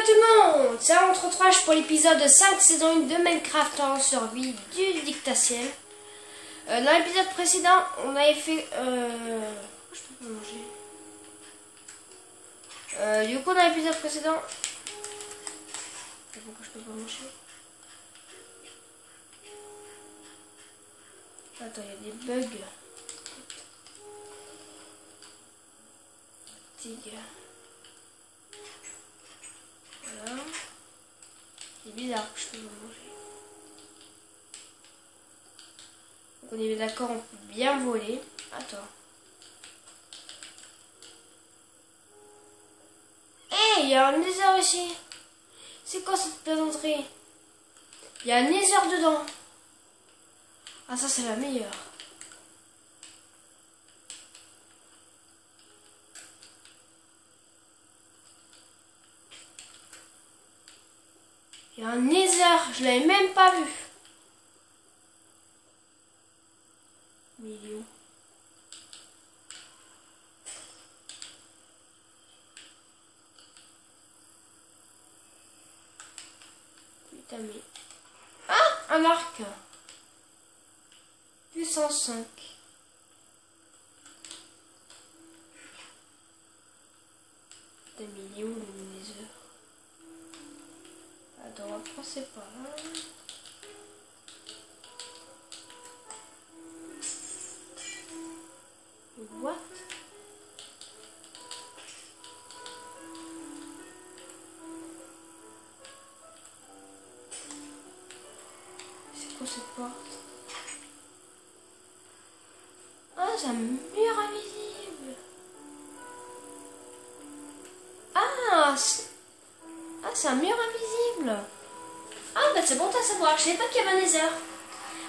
tout le monde, c'est entre 3 pour l'épisode 5 saison 1 de Minecraft en survie du dictatiel. Dans l'épisode précédent, on avait fait... Pourquoi je peux pas manger du coup, dans l'épisode précédent... Pourquoi je peux pas manger? Attends, il y a des bugs. Fatigue. Voilà. C'est bizarre que je peux pas manger. Donc on est d'accord, on peut bien voler. Attends. Hé, il y a un nether ici. C'est quoi cette plaisanterie? Il y a un nether dedans. Ah, ça c'est la meilleure. Il y a un nether, je l'avais même pas vu. Mais il est où? Putain, mais... Ah, un arc. Puissance 5. Putain, mais il est où le nether? Attends, on va passer par là. What? C'est quoi cette porte? Ah, c'est un mur invisible. Ah, c'est un mur invisible. Ah, bah c'est bon à savoir. Je savais pas qu'il y avait un nether.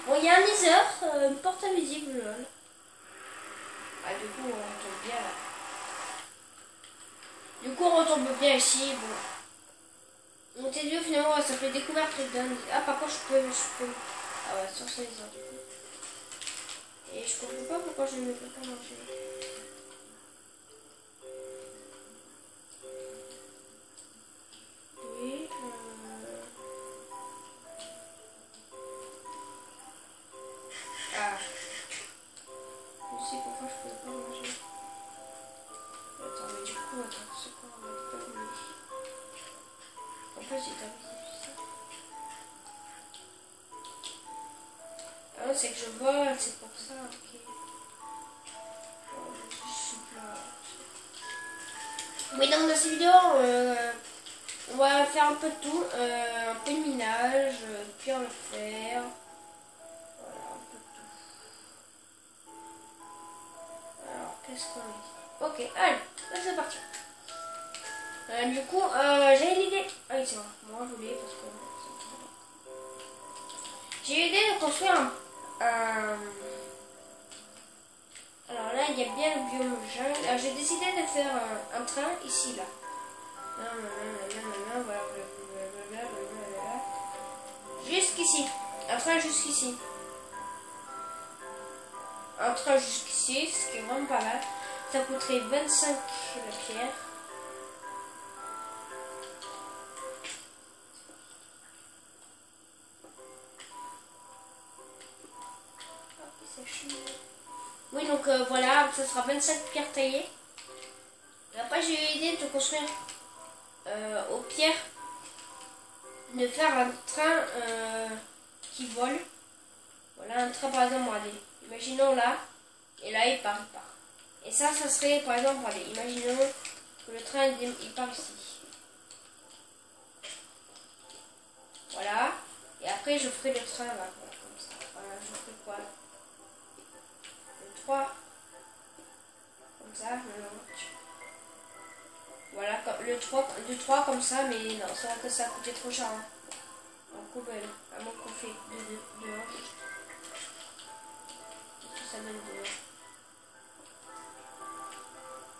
Bon, il y a un nether, une porte invisible. Lol. Ah, du coup, on retombe bien là. Du coup, on retombe bien ici. Bon. Mon T2 finalement, ça s'appelait découverte d'un. Ah, par contre, je peux. Ah, ouais, sur ce nether du coup. Et je comprends pas pourquoi je ne peux pas manger. Oui. Ah. Je sais pourquoi je peux pas manger. Attends, mais du coup, attends, c'est quoi? On va pas me... En fait, j'ai invisible, c'est ça. Ah non, c'est que je vole, c'est pour ça, ok. Oh, je suis là. Oui, donc dans cette vidéo, on va faire un peu de tout. Un peu de minage, pierre le fer. Voilà, un peu de tout. Alors, qu'est-ce qu'on dit? Ok, allez, là c'est parti. Du coup, j'ai l'idée. Ah oui, c'est vrai, moi je voulais parce que. J'ai l'idée de construire un. Alors là, il y a bien le biome jungle. Alors j'ai décidé de faire un train ici, là. Jusqu'ici. Un train jusqu'ici. Un train jusqu'ici, ce qui est vraiment pas mal. Ça coûterait 25 la pierre. Oui, donc voilà, ça sera 25 pierres taillées. Et après, j'ai eu l'idée de construire aux pierres, de faire un train qui vole. Voilà, un train par exemple, allez, imaginons là, et là il part. Et ça serait par exemple, allez, imaginons que le train il part ici. Voilà, et après je ferai le train là, voilà, comme ça. Voilà, je ferai quoi? Le 3, comme ça, voilà, le 3 comme ça, mais non, ça a coûté trop cher. Hein. En coup, à moins qu'on fait de 1. Ça donne 2.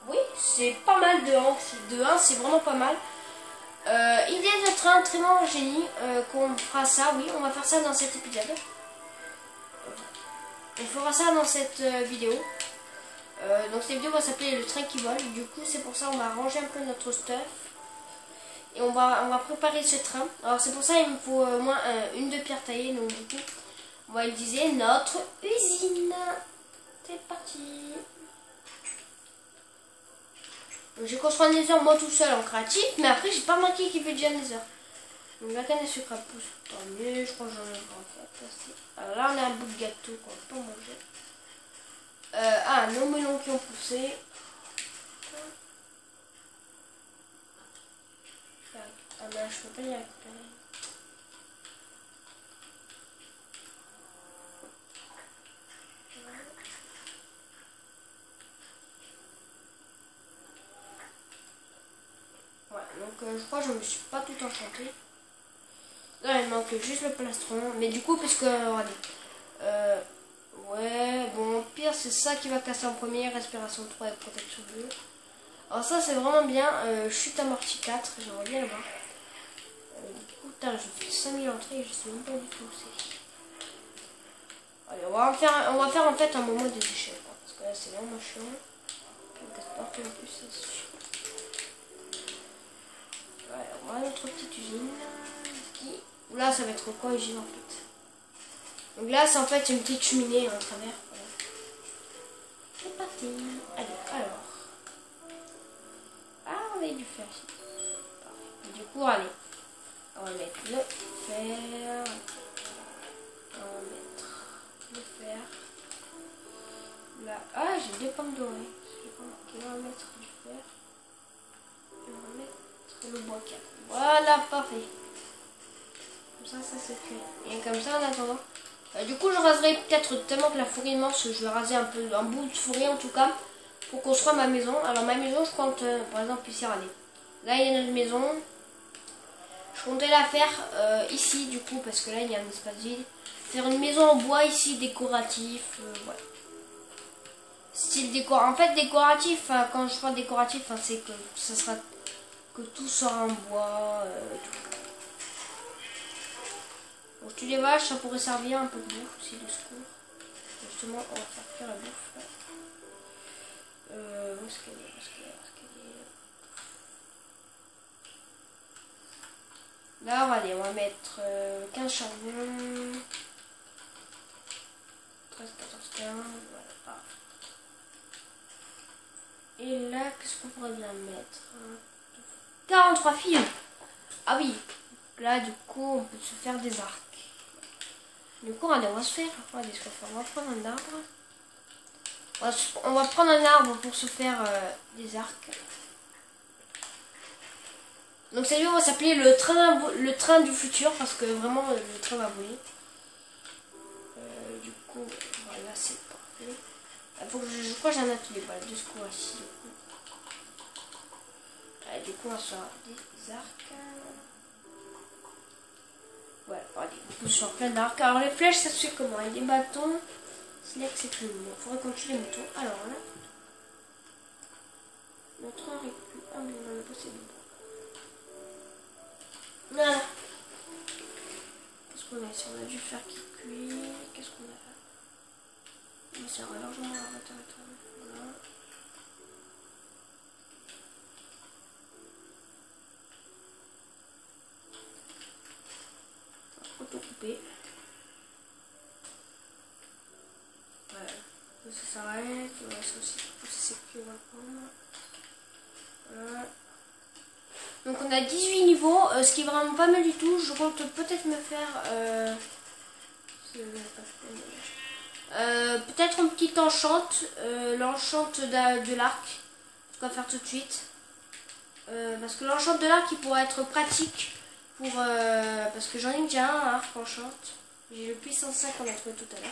Oui, c'est pas mal de 1. De 1, c'est vraiment pas mal. Idée de train, très bon génie, qu'on fera ça, oui, on va faire ça dans cet épisode. On fera ça dans cette vidéo. Donc cette vidéo va s'appeler le train qui vole. Du coup c'est pour ça on va ranger un peu notre stuff. Et on va préparer ce train. Alors c'est pour ça il me faut au moins une de pierre taillée. Donc du coup, on va utiliser notre usine. C'est parti. J'ai construit un nether moi tout seul en créatif. Mais après j'ai pas remarqué qu'il fait déjà un nether. Donc la canne à sucre à pousse. Tant mieux, je crois que j'en ai encore assez. Alors là on a un bout de gâteau qu'on peut manger. Nos melons qui ont poussé. Ah ben je peux pas y récupérer. Ouais, donc je crois que je me suis pas tout enchanté. Là il manque juste le plastron. Mais du coup, puisque regardez. Ouais, bon, au pire c'est ça qui va casser en premier. Respiration 3 et protection 2. Alors ça c'est vraiment bien. Chute amortie 4, j'aimerais bien le voir. Du coup, putain, je fais 5000 entrées et je sais même pas du tout où c'est. Allez, on va faire en fait un moment des échelles. Quoi, parce que là c'est vraiment chiant. On casse partout en plus, c'est chiant. Ouais, on va à notre petite usine. Là ça va être quoi usine en fait. Donc là c'est en fait une petite cheminée en travers. Voilà. C'est parti. Allez, alors. Ah, on a du fer ici. Et du coup, allez. On va mettre le fer. On va mettre le fer. Là. Ah, j'ai deux pommes dorées. On va mettre du fer. Et on va mettre le bois 4. Voilà, parfait. Comme ça c'est fait. Et comme ça, en attendant. Du coup, je raserai peut-être tellement que la forêt est immense. Je vais raser un peu, un bout de forêt en tout cas. Pour construire ma maison. Alors, ma maison, je compte, par exemple, ici, regardez. Là, il y a notre maison. Je comptais la faire ici, du coup, parce que là, il y a un espace vide. Faire une maison en bois ici, décoratif. Voilà. Style décor. En fait, décoratif, quand je parle décoratif, c'est que ça sera que tout sera en bois. Tout. Donc, tu les vaches, ça pourrait servir un peu de bouffe aussi, de secours. Justement, on va faire cuire la bouffe. Là. Où est-ce qu'elle est? Là, allez, on va mettre 15 charbons. 13, 14, 15. Voilà. Et là, qu'est-ce qu'on pourrait bien mettre? 43 fils. Ah oui. Là, du coup, on peut se faire des arcs. Du coup, regardez, on va se faire. Regardez ce qu'on va faire. On va prendre un arbre. On va prendre un arbre pour se faire des arcs. Donc, cette vidéo va s'appeler le train du futur parce que vraiment, le train va voler. Du coup, voilà, c'est parfait. Faut que je crois que j'ai un atelier. Voilà, de ce coup ici. Du coup, on va se faire des arcs. Ouais, allez, on peut se faire plein d'arcs. Alors, les flèches, ça se fait comment? Avec des bâtons. Select, c'est plus bon. Il faudrait qu'on tue les moutons. Alors là, notre train récupère. Ah, mais on a pas c'est bon. Voilà. Qu'est-ce qu'on a ici? On a du fer qui cuit. Qu'est-ce qu'on a là? C'est largement. Attends. Voilà. Tout couper. Voilà. Ça s'arrête. Voilà, ça aussi. C'est cuit, on va prendre. Voilà. Donc on a 18 niveaux, ce qui est vraiment pas mal du tout. Je compte peut-être me faire peut-être une petite enchante, l'enchante de l'arc. On va faire tout de suite. Parce que l'enchante de l'arc il pourrait être pratique pour parce que j'en ai déjà un arc enchante. J'ai le puissance 5 qu'on a trouvé tout à l'heure.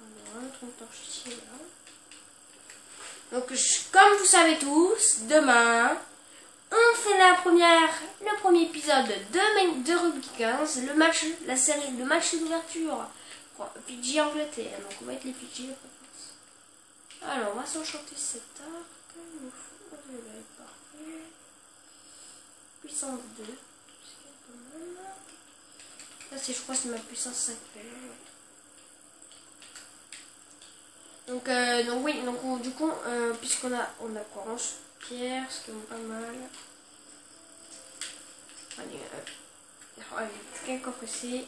On a un autre torche ici là. Donc comme vous savez tous, demain on fait le premier épisode de Rugby 15, le match d'ouverture. PG Angleterre, donc on va être les PG. Alors, on va s'enchanter cet arc. Il nous faut parfait. Puissance 2. Là, je crois que c'est ma puissance 5. Donc oui, du coup, puisqu'on a quoi? 11 pierres, ce qui est pas mal. avec un coffre ici.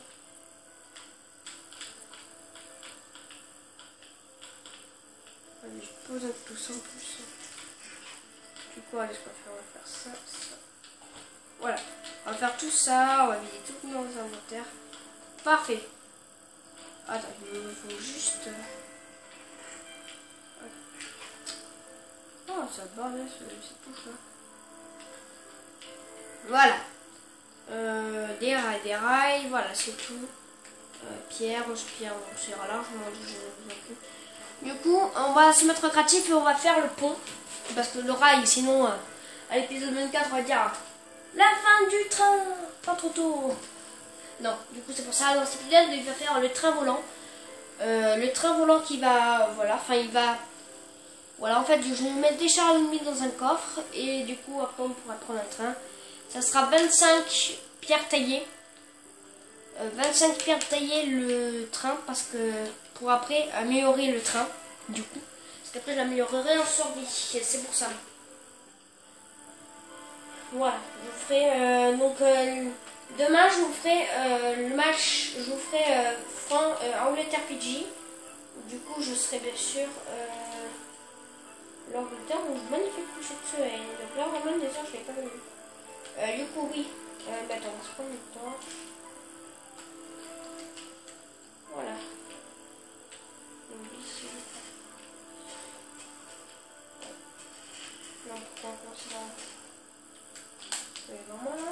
Allez, je pose un tout ça en plus. Du coup, allez, ce qu'on va faire, on va faire ça, ça. Voilà, on va faire tout ça, on va vider tous nos inventaires. Parfait. Attends, il me faut juste... Oh, ça barre cette touche là. Voilà. Des rails, voilà, c'est tout. Pierre, 11 pierres, bon, c'est largement du coup, on va se mettre créatif et on va faire le pont. Parce que le rail, sinon, à l'épisode 24, on va dire la fin du train, pas trop tôt. Non, du coup, c'est pour ça, dans cet épisode, il va faire le train volant. Le train volant qui va, voilà, enfin, il va... Voilà, en fait, je vais mettre des chars ennemis dans un coffre. Et du coup, après, on pourra prendre un train. Ça sera 25 pierres taillées. 25 pierres taillées le train. Parce que pour après améliorer le train. Du coup. Parce qu'après, j'améliorerai en survie. C'est pour ça. Voilà. Je vous ferai... demain, je vous ferai le match. Je vous ferai Angleterre-Fidji. Du coup, je serai bien sûr... L'Angleterre bouge magnifiquement cette semaine. Donc là, vraiment, des heures, je l'ai pas vu. Du coup, oui. Attends, on va se prendre le temps. Voilà. Donc ici. Non, pourquoi on commence là? Vraiment là.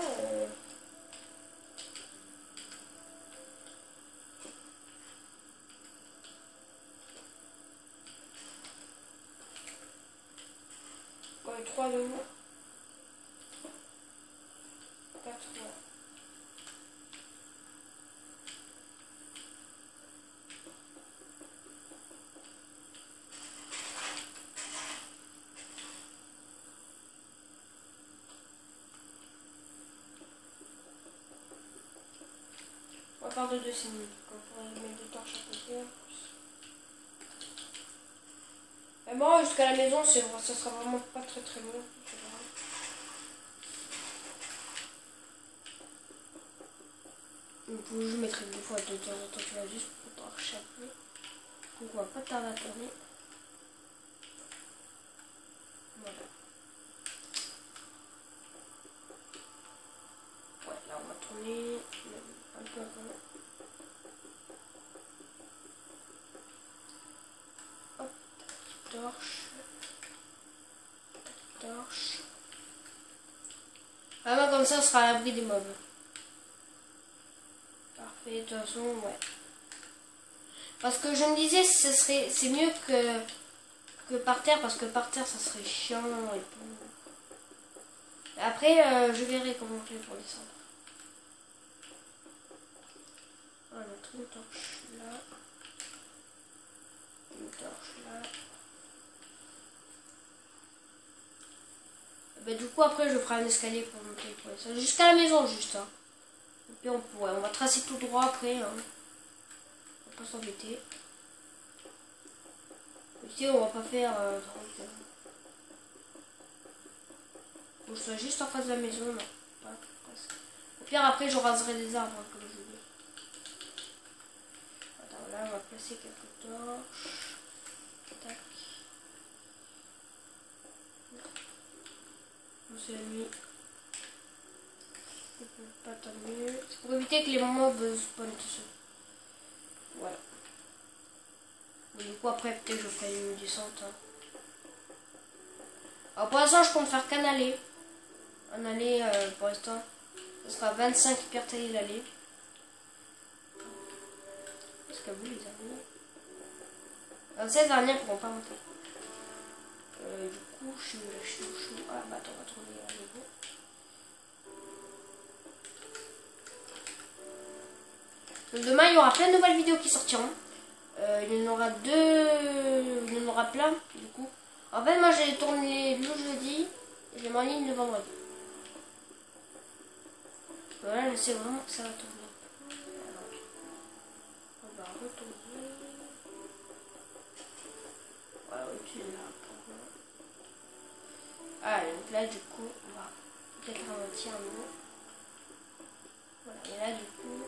Ouais, 3 de vous. 4 ouais. On va faire de 2 c'est mieux. On pourrait mettre 2 torches à côté en plus. Mais bon, jusqu'à la maison, ça sera vraiment pas très loin. Donc, je mettrai des fois de temps en temps, tu vas juste pour torcher un peu. Donc, on va pas tarder à tourner. Voilà. Ouais, là, on va tourner un peu avant. Hop, torche. Torche. Ah, bah, comme ça, on sera à l'abri des mobs. Parfait, de toute façon, ouais. Parce que je me disais, c'est mieux que par terre, parce que par terre, ça serait chiant et tout. Après, je verrai comment on fait pour descendre. On va mettre une torche là. Une torche là. Bah, du coup, après, je ferai un escalier pour monter pour descendre. Jusqu'à la maison, juste. Hein. Et puis, on va tracer tout droit après. Hein. On va pas s'embêter. Ici, on va pas faire... faut que je sois juste en face de la maison. Non. Pas presque. Au pire, après, je raserai des arbres, hein, comme je dis. Attends, là, on va placer quelques torches. Tac. C'est la nuit. Pas tant mieux. C'est pour éviter que les mobs spawnent tout seuls. Voilà. Et du coup, après, peut-être que je ferai une descente. Hein. Alors, pour l'instant, je compte faire qu'un aller. Un aller, pour l'instant, ce sera 25 pierres taillées l'aller. Qu'est-ce que vous, les amis? Ces derniers ne pourront pas monter. Du coup, je suis chou. Ah, bah attends, on va trouver un niveau. Donc, demain, il y aura plein de nouvelles vidéos qui sortiront. Il y en aura il y en aura plein, du coup. En fait, moi, j'ai tourné le jeudi et j'ai mis en ligne le vendredi. Voilà, je sais vraiment que ça va tourner. Alors, on va retourner. Voilà, au-dessus de là. Ah, donc là, du coup, on va peut-être ralentir un peu. Voilà, et là du coup,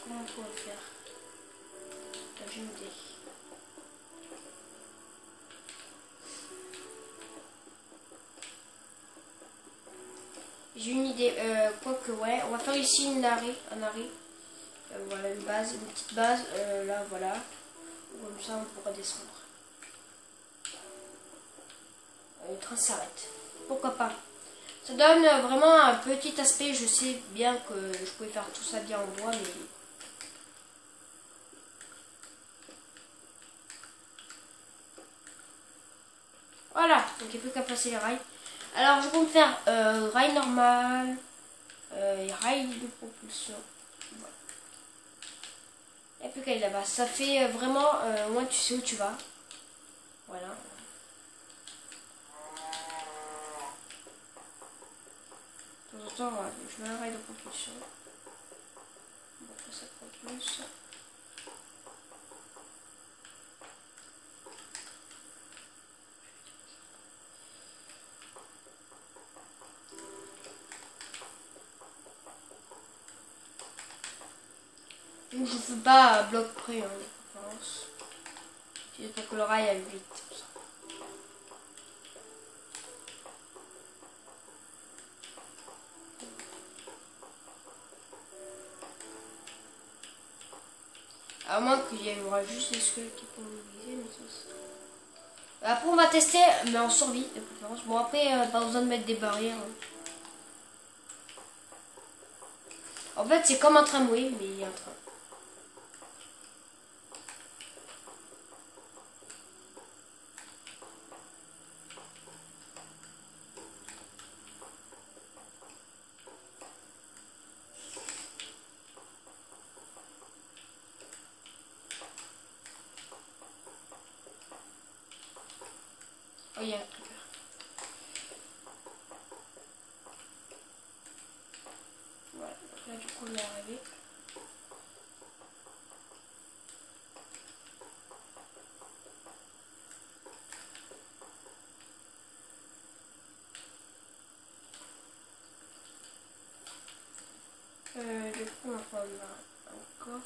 comment on peut faire? J'ai une idée. J'ai une idée, quoique ouais, on va faire ici un arrêt. Voilà une base, une petite base, là voilà. Comme ça on pourra descendre. Le train s'arrête. Pourquoi pas? Ça donne vraiment un petit aspect, je sais bien que je pouvais faire tout ça bien en bois, mais... Voilà, donc il n'y a plus qu'à placer les rails. Alors je compte faire rail normal et rail de propulsion. Voilà. Il n'y a plus qu'à aller là-bas. Ça fait vraiment, au moins tu sais où tu vas. Voilà. De temps en temps, voilà, je mets un rail de propulsion. Bon, ça propulse. Donc je ne fais pas à bloc près, hein, de préférence. C'est pour que le rail aille vite. Tout ça. À moins qu'il y aura juste les squelettes qui pourront nous viser, mais ça c'est... Après on va tester, mais en survie de préférence. Bon après, pas besoin de mettre des barrières. Hein. En fait c'est comme un tramway, mais il y a un train. Oh, il y a un truc là. Voilà, donc là du coup on est arrivé. Du coup on va prendre un coffre.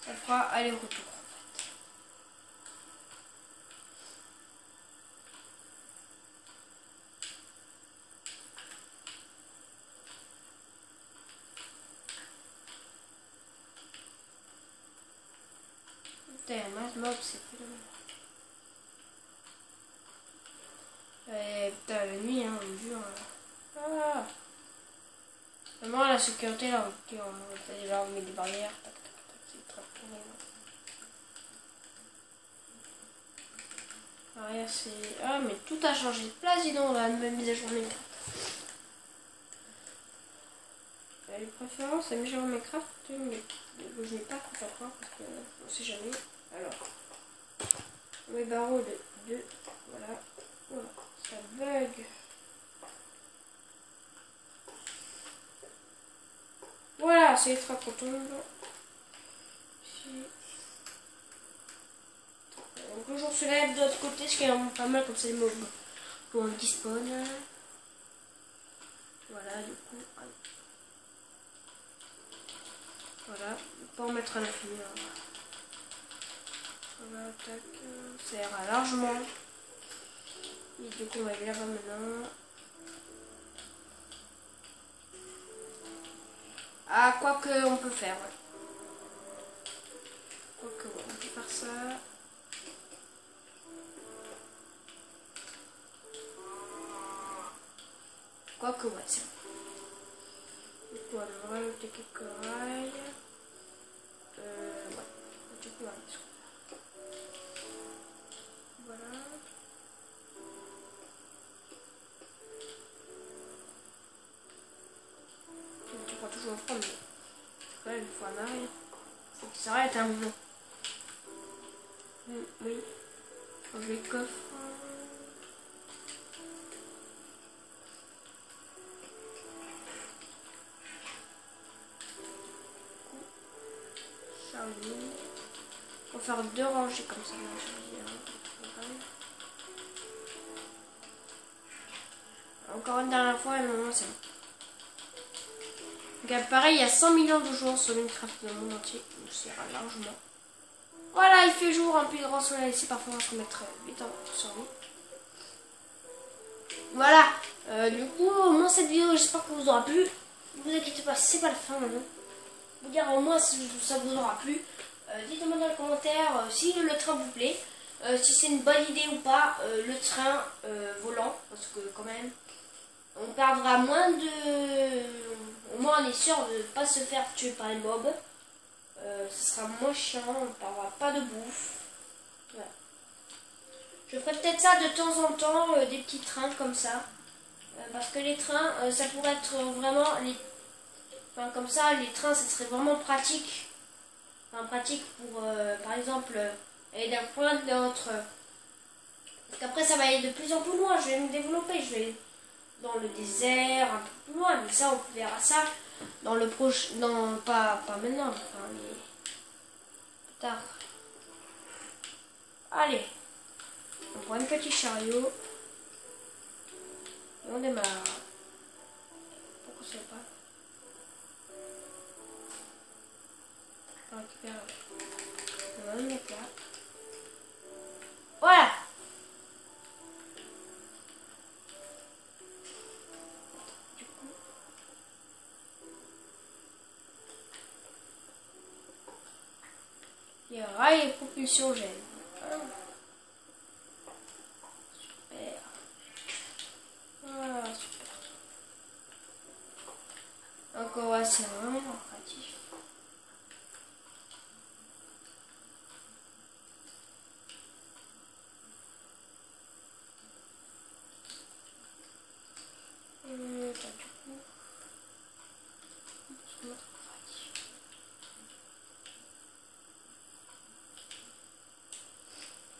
Ça fera aller-retour. Putain, mince mob, c'est plus putain, la nuit, hein, on me jure. Ah. Vraiment, la sécurité, là, ok, on met des barrières. Tac, tac, tac, c'est très pourri. Barrière, c'est... Ah, mais tout a changé de place, dis donc, la même mise à jour Minecraft. Les préférences, la mise à jour Minecraft, mais je n'ai pas fait encore, parce qu'on ne sait jamais. Alors, mes barreaux de 2, voilà. Voilà, ça bug. Voilà, c'est les trappes qu'on tombe. Ici. Donc le jour se lève de l'autre côté, ce qui est vraiment pas mal comme ça les mobs pour despawn. Voilà, du coup. Voilà, pas en mettre à l'infini. Voilà, tac, ça ira largement. Et du coup, on va aller là-bas maintenant. Ah, quoi que on peut faire, ouais. Quoique, ouais, on peut faire ça. Quoique, ouais, c'est bon. Du coup, on va rajouter quelques rails. Ouais. Du coup, on va mettre. Voilà. On pourra toujours en prendre, mais là, il faut un arrêt. Faut qu'il s'arrête un moment. Oui. Change les coffres. ligne. On va faire 2 rangées comme ça. Encore une dernière fois et normalement c'est bon. Donc pareil, il y a 100 millions de joueurs sur Minecraft dans le monde entier. Donc ça ira largement. Voilà, il fait jour, un plus grand soleil ici. Parfois on va se mettre 8 ans sur lui. Voilà, du coup, au moins cette vidéo, j'espère que vous aura plu. Ne vous inquiétez pas, c'est pas la fin maintenant. Vous dire au moins si ça vous aura plu. Dites-moi dans les commentaires si le train vous plaît, si c'est une bonne idée ou pas, le train volant, parce que quand même, on perdra moins de... Au moins on est sûr de ne pas se faire tuer par les mobs. Ce sera moins chiant, on ne perdra pas de bouffe. Voilà. Je ferai peut-être ça de temps en temps, des petits trains comme ça. Parce que les trains, ça pourrait être vraiment... Enfin, comme ça, les trains, ça serait vraiment pratique. Enfin, pratique pour, par exemple, aller d'un point à l'autre. Parce qu'après, ça va aller de plus en plus loin. Je vais me développer. Je vais dans le désert, un peu plus loin. Mais ça, on verra ça dans le prochain... Non, pas maintenant. Enfin, mais... Plus tard. Allez. On prend un petit chariot. Et on démarre. Pourquoi c'est pas? On récupère. On va le mettre là. Voilà. Du coup. Il y a rail et propulsion gel. Ah. Super. Ah, super. Encore ouais, c'est vraiment pratique.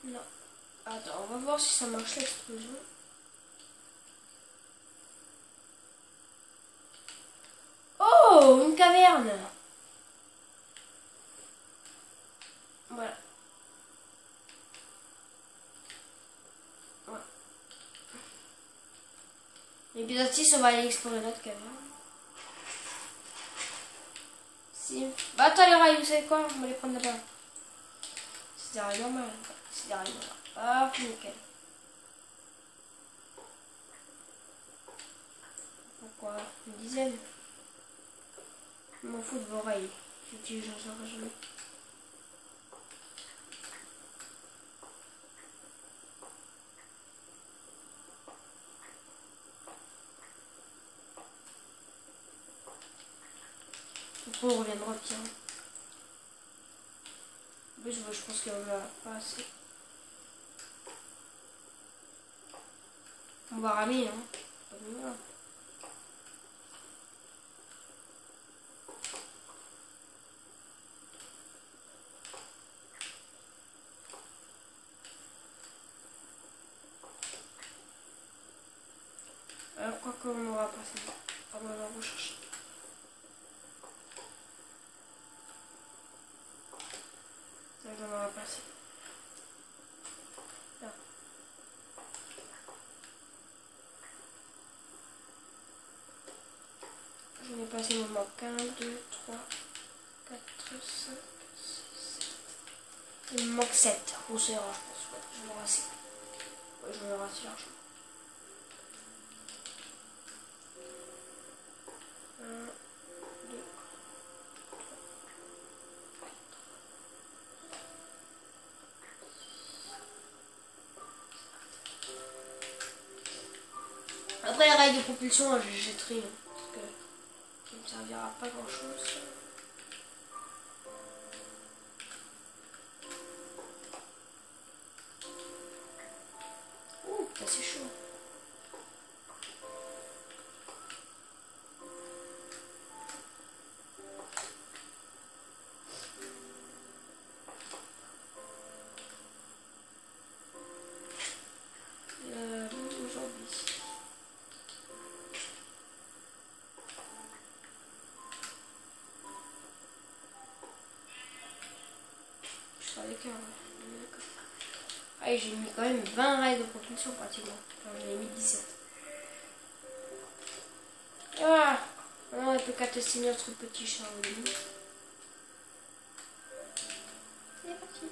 Non. Attends, on va voir si ça marche l'explosion. Oh, une caverne. Voilà. Voilà. L'épisode 6, on va aller explorer notre caverne. Si. Bah attends les rails, vous savez quoi? On va les prendre là-bas. C'est des rails normaux. C'est des rails normaux. Hop, nickel. Pourquoi? Une dizaine. Je m'en fous de vos rails. J'utilise, j'en saurai jamais. Pourquoi on reviendra tiens. Mais je pense qu'il n'y en a pas assez. On va ramer, hein. Voilà. Alors quoi qu'on aura passé. On va rechercher. Ça on aura passé. Là. J'en ai passé, il me manque 1, 2, 3, 4, 5, 6, 7. Il me manque 7. On sera, je pense. Ouais, je vais assez. Ouais, je vais assez largement. 1, 2, 3. Après les rails de propulsion, je les jetterai. Hein, parce que ça ne me servira pas grand chose. Ouh, c'est chaud. Aujourd'hui. cœur. Ah, j'ai mis quand même 20 rails de propulsion pratiquement. Enfin, j'en ai mis 17. Ah, on ne peut qu'à tester notre petit Shaolin. C'est parti.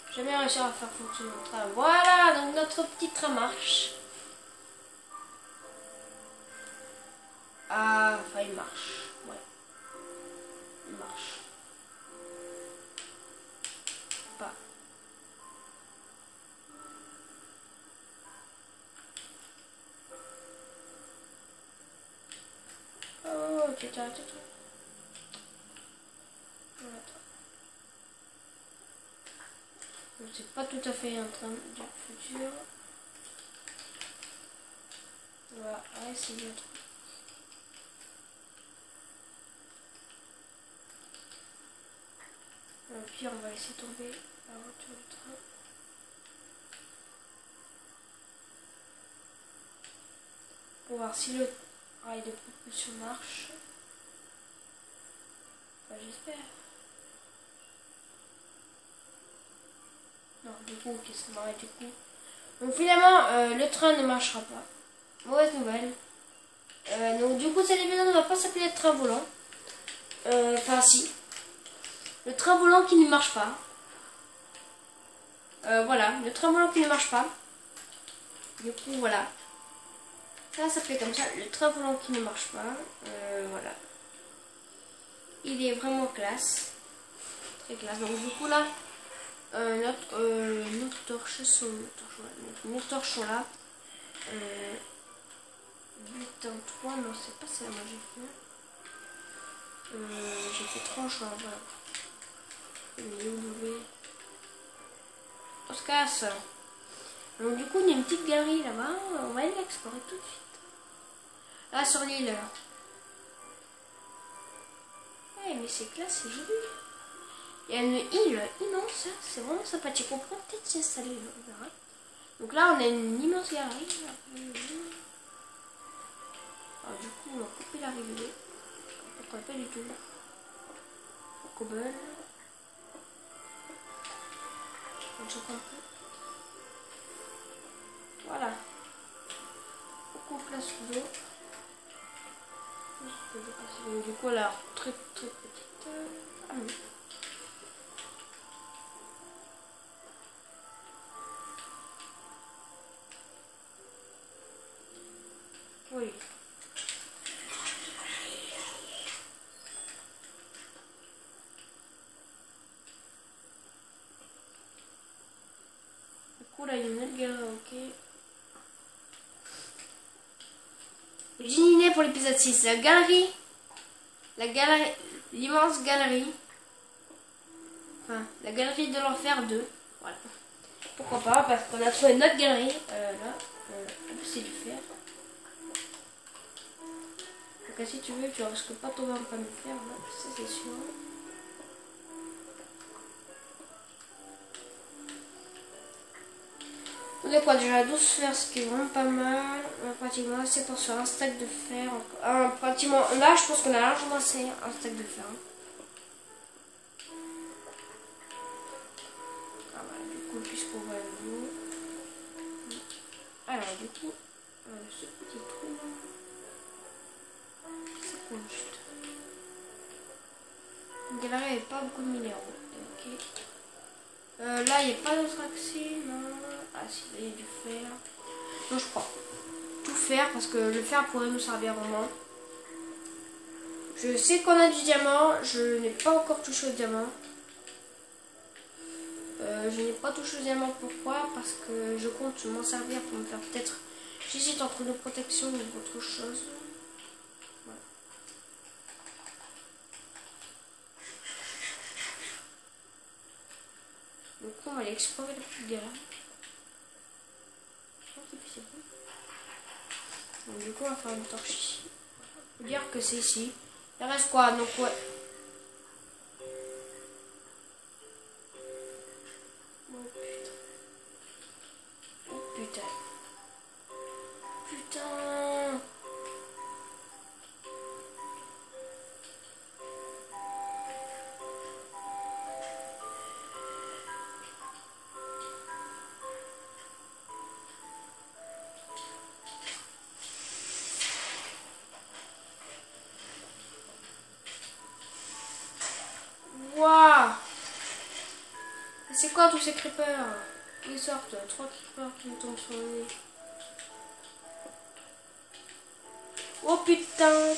J'ai jamais réussi à faire fonctionner le train. Voilà, donc notre petit train marche. Ah, enfin il marche. Ouais. Il marche. Pas. Oh, ok, tiens. C'est pas tout à fait un train du futur. Voilà, ouais, c'est bien. Puis on va laisser tomber la voiture du train. Pour voir si le rail de propulsion marche. Enfin, j'espère. Non, du coup, qu'est-ce qu'on m'arrête du coup? Donc finalement, le train ne marchera pas. Mauvaise nouvelle. Donc du coup, cet épisode ne va pas s'appeler le train volant. Enfin, si. Le train volant qui ne marche pas. Voilà, le train volant qui ne marche pas. Du coup, voilà. Ça s'appelait comme ça, le train volant qui ne marche pas. Voilà. Il est vraiment classe. Très classe. Donc du coup là, notre torches sont là. 83, non c'est pas ça, moi j'ai fait 3 choix, voilà. On se casse. Donc du coup il y a une petite galerie là-bas, on va aller l'explorer tout de suite. Là sur l'île. Ouais, mais c'est classe, c'est joli. Il y a une île immense, c'est vraiment sympathique. On pourrait peut-être s'y installer, on verra. Donc là, on a une immense galerie. Alors, du coup, on va couper l'arrivée. On ne connaît pas du tout. Cobble. On choque un peu. Voilà. On coupe la sous l'eau. Du coup, elle a très très petite. Ah oui. Oui. Du coup, là, il y a une autre galerie, ok. J'ai pour l'épisode 6. La galerie, l'immense galerie. Enfin, la galerie de l'enfer 2. Voilà. Pourquoi pas, parce qu'on a trouvé une autre galerie. Là, en plus, c'est du fer. Donc, si tu veux, tu risques pas de tomber en panne de fer. Là, ça, c'est sûr. On a quoi déjà 12 fers, ce qui est vraiment pas mal. On a pratiquement assez pour se faire un stack de fer. Pratiquement, là, je pense qu'on a largement assez un stack de fer. Ah voilà, du coup, puisqu'on va à nouveau. Alors, du coup, ce petit trou, ça compte juste. Une galerie avec pas beaucoup de minéraux. Ok. Là, il n'y a pas d'autre accès, non. Ah si, il y a du fer. Non, je crois. Tout fer, parce que le fer pourrait nous servir vraiment. Je sais qu'on a du diamant, je n'ai pas encore touché au diamant. Je n'ai pas touché au diamant, pourquoi? Parce que je compte m'en servir pour me faire peut-être... J'hésite entre nos protections ou autre chose. Voilà. Donc on va aller explorer la petite galerie. Donc du coup on va faire une torche ici. Faut dire que c'est ici. Il reste quoi? Donc ouais. Oh putain. Oh putain. Putain. C'est quoi tous ces creepers? Ils sortent, 3 creepers qui me tombent sur le nez. Oh putain!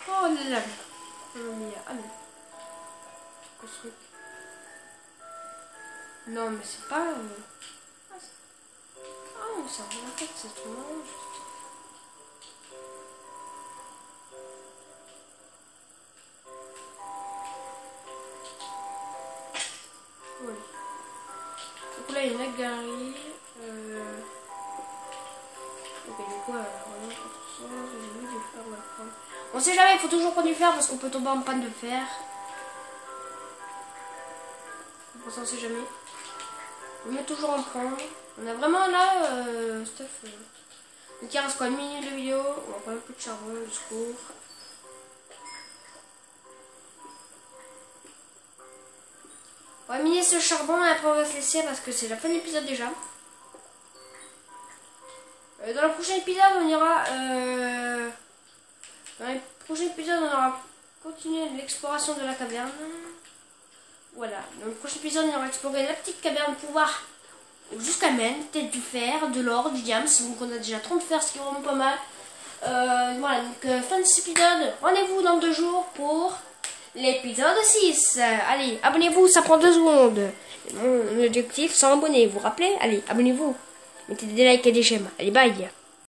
Oh la lave! Ah non. Construit. Non mais c'est pas... Ah non, ça en fait c'est trop marrant. Ouais. Donc là il y a une galerie. Ok, du coup, vraiment pour tout ça, j'ai mis du fer, on va le prendre. On sait jamais, il faut toujours prendre du fer parce qu'on peut tomber en panne de fer. Pour ça, on sait jamais. On met toujours en prendre. On a vraiment là, stuff. Donc il reste quoi, 1 minute de vidéo. On va prendre un peu de charbon, du secours. On va miner ce charbon et après on va se laisser parce que c'est la fin de l'épisode déjà. Dans le prochain épisode, on ira. Dans le prochain épisode, on aura continué l'exploration de la caverne. Voilà. Dans le prochain épisode, on aura exploré la petite caverne pour voir jusqu'à mène, peut-être du fer, de l'or, du diamant. Donc on a déjà 30 fer, ce qui est vraiment pas mal. Voilà. Donc fin de cet épisode. Rendez-vous dans 2 jours pour l'épisode 6. Allez, abonnez-vous, ça prend 2 secondes. Mon objectif, 100 abonnés, vous vous rappelez? Allez, abonnez-vous. Mettez des likes et des j'aime. Allez, bye.